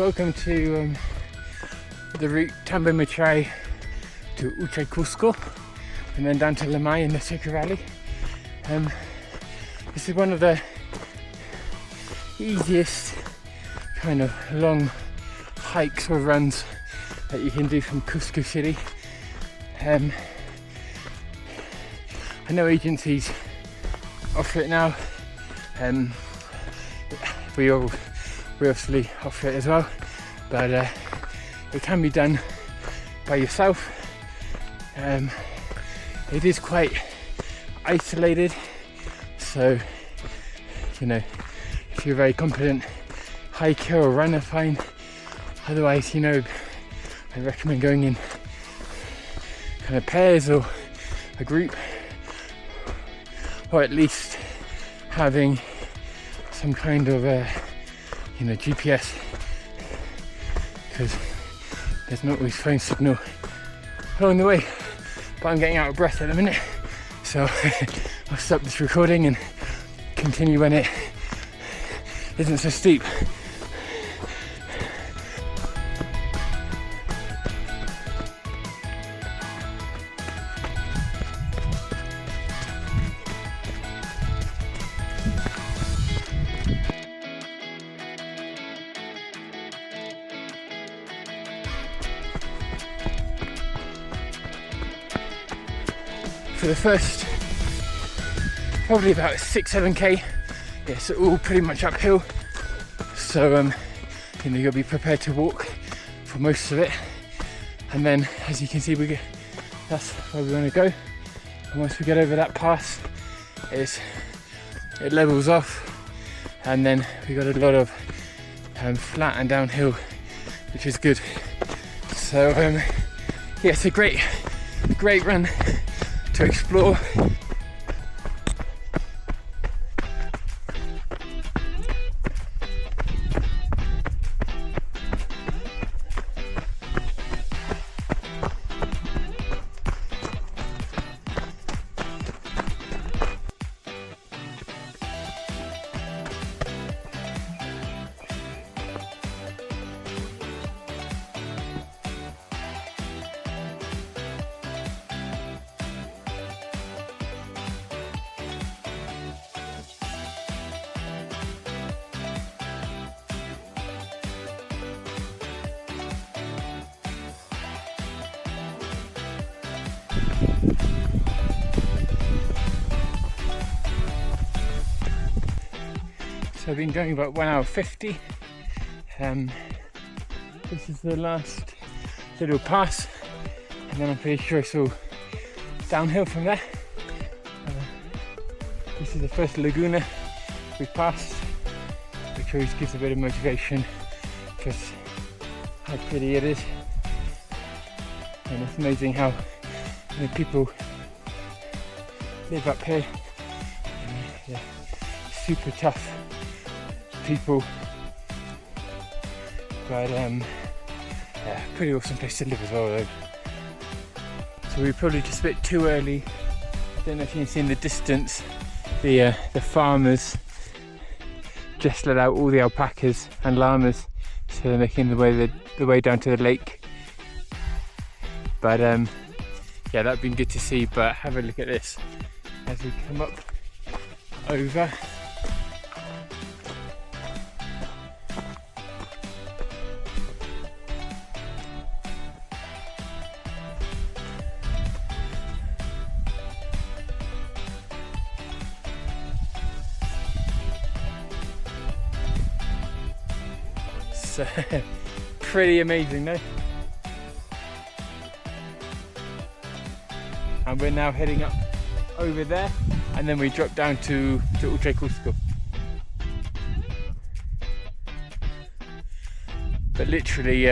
welcome to the route Huchuy to Huchuy Qosqo and then down to Lamai in the Sucre Valley. This is one of the easiest kind of long hikes or runs that you can do from Cusco City. I know agencies offer it now. We obviously offer it as well, but it can be done by yourself. It is quite isolated, so you know, if you're a very competent hiker or runner, fine. Otherwise, you know, I recommend going in kind of pairs or a group, or at least having some kind of GPS, because there's not always phone signal along the way. But I'm getting out of breath at the minute, so I'll stop this recording and continue when it isn't so steep. For the first probably about 6-7k, it's all pretty much uphill, so you know, you'll be prepared to walk for most of it, and then as you can see that's where we want to go. And once we get over that pass, it levels off, and then we got a lot of flat and downhill, which is good. So yeah, it's a great run to explore. So I've been going about 1 hour 50. This is the last little pass, and then I'm pretty sure it's all downhill from there. This is the first laguna we passed, which always gives a bit of motivation because how pretty it is, and it's amazing how people live up here. Yeah, super tough people, but yeah, pretty awesome place to live as well though. So we're probably just a bit too early. Don't know if you can see in the distance the farmers just let out all the alpacas and llamas, so they're making the way down to the lake. But yeah, that'd been good to see. But have a look at this as we come up over. So pretty amazing, no? And we're now heading up over there, and then we drop down to Huchuy Qosqo. But literally,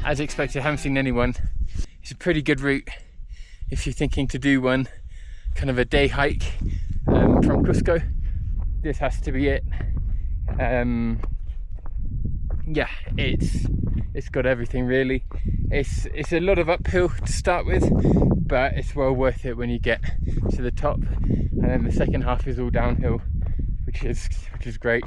as expected, I haven't seen anyone. It's a pretty good route if you're thinking to do one, kind of a day hike from Cusco. This has to be it. Yeah, it's got everything really. It's a lot of uphill to start with, but it's well worth it when you get to the top, and then the second half is all downhill, which is great.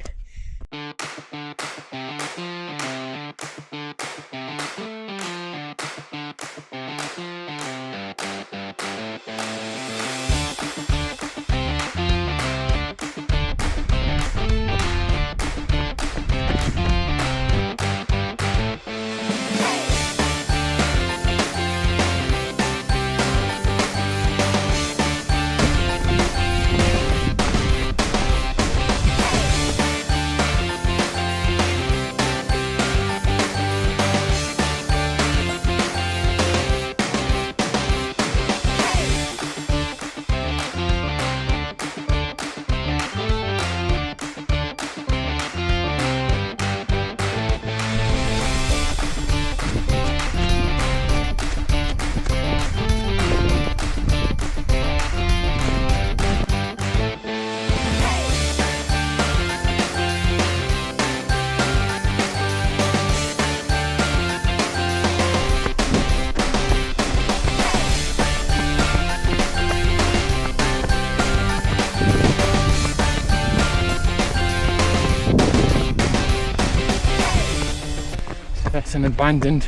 So that's an abandoned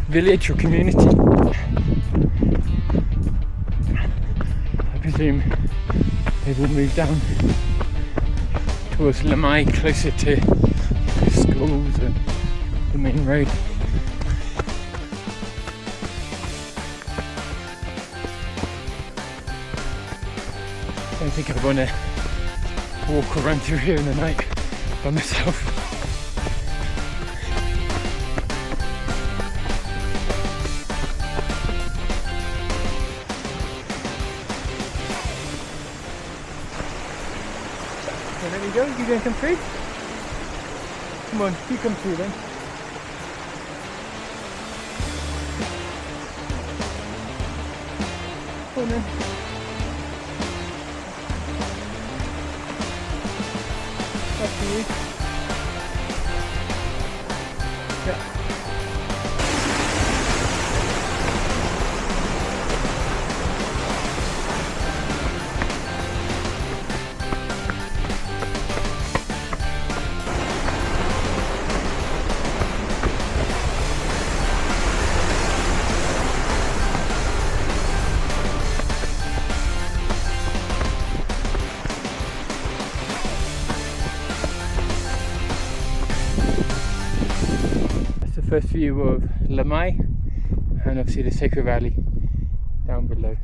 village or community. I presume they've all moved down towards Lamai, closer to schools and the main road. I don't think I want to walk or run through here in the night by myself. So there we go, you gonna come through? Come on, you come through then. Come on then. After you. Yeah. First view of Lamai and obviously the Sacred Valley down below.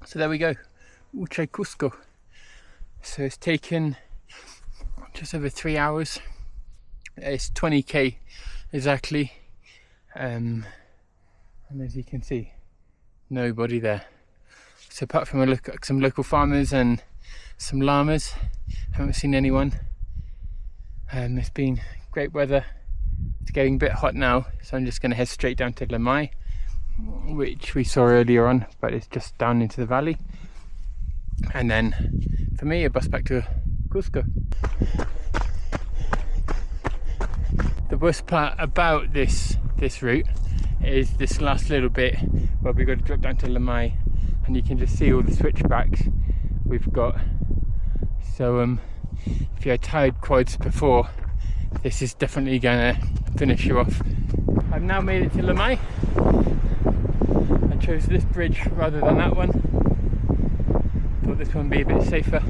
So there we go, Huchuy Qosqo. So it's taken just over 3 hours. It's 20k exactly, and as you can see, nobody there. So apart from some local farmers and some llamas, I haven't seen anyone. It's been great weather. It's getting a bit hot now, so I'm just going to head straight down to Lamai, which we saw earlier on, but it's just down into the valley. And then for me, a bus back to Cusco. The worst part about this route is this last little bit where we've got to drop down to Lamai, and you can just see all the switchbacks we've got. So if you had tired quads before, this is definitely going to finish you off. I've now made it to Lamai. I chose this bridge rather than that one. Thought this one would be a bit safer.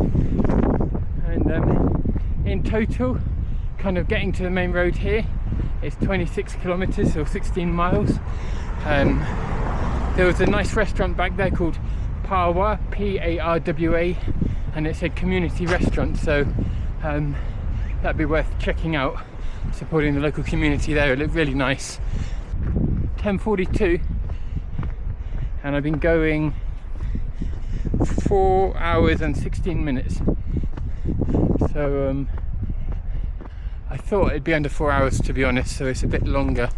And in total, kind of getting to the main road here is 26 kilometers or 16 miles. There was a nice restaurant back there called Parwa, P-A-R-W-A, and it's a community restaurant, so that'd be worth checking out, supporting the local community there. It looked really nice. 10:42 and I've been going 4 hours and 16 minutes. So I thought it'd be under 4 hours, to be honest, so it's a bit longer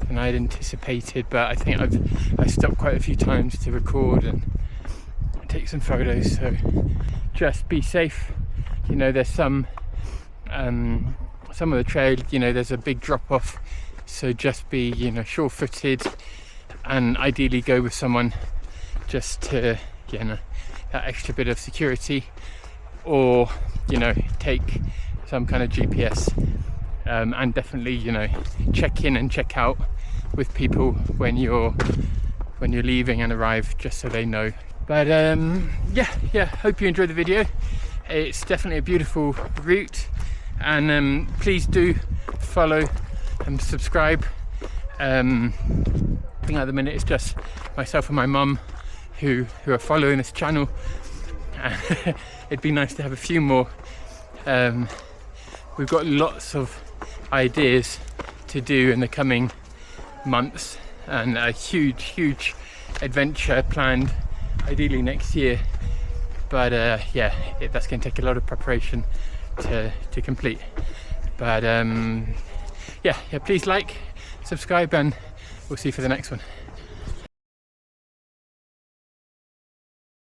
than I'd anticipated, but I think I've stopped quite a few times to record and take some photos, so just be safe. You know, there's some of the trail, you know, there's a big drop off, so just be, you know, sure-footed, and ideally go with someone just to, you know, that extra bit of security, or, you know, take some kind of GPS, and definitely, you know, check in and check out with people when you're leaving and arrive, just so they know. But yeah, hope you enjoyed the video. It's definitely a beautiful route, and please do follow and subscribe. I think at the minute it's just myself and my mum who are following this channel. It'd be nice to have a few more. We've got lots of ideas to do in the coming months, and a huge adventure planned, ideally next year. But yeah, that's going to take a lot of preparation to complete. But yeah, please like, subscribe, and we'll see you for the next one.